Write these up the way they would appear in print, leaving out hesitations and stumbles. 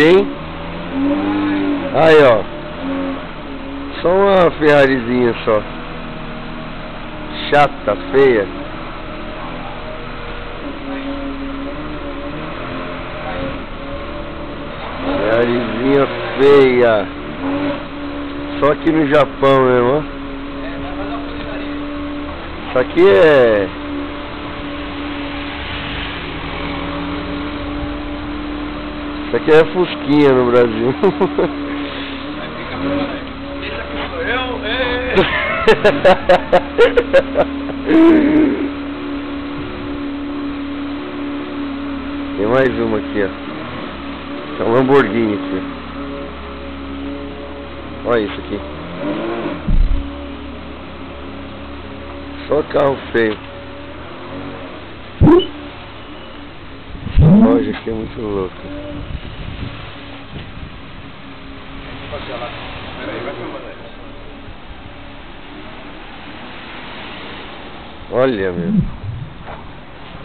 hein? Aí, ó. Só uma Ferrarizinha só. Chata, feia. Ferrarizinha feia. Só aqui no Japão mesmo, ó. Isso aqui é... Isso aqui é Fusquinha no Brasil. Esse aqui sou eu, Tem mais uma aqui, ó. É um Lamborghini aqui. Olha isso aqui. Só carro feio. Essa loja aqui é muito louca. Peraí, vai filmando aí. Olha, meu.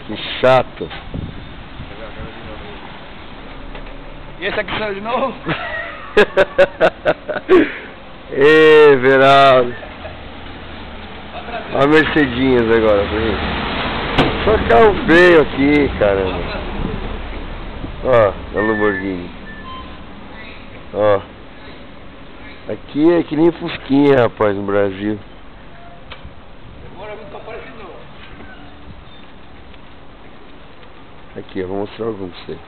Que chato. E esse aqui saiu de novo? Ê, Veraldo. Olha a Mercedinhas agora pra gente. Só carro feio aqui, caramba. Ó, a Lamborghini. Ó. Aqui é que nem Fusquinha, rapaz, no Brasil. Agora eu tô parecendo. Aqui, eu vou mostrar alguns pra vocês.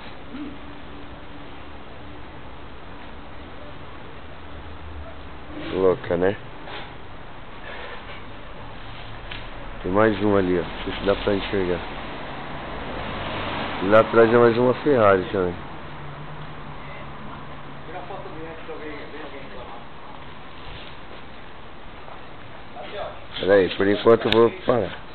Louca, né? Tem mais uma ali, ó. Não sei se dá pra enxergar. E lá atrás é mais uma Ferrari também. Tira a foto minha que eu venho reclamar. Pera aí, por enquanto eu vou parar.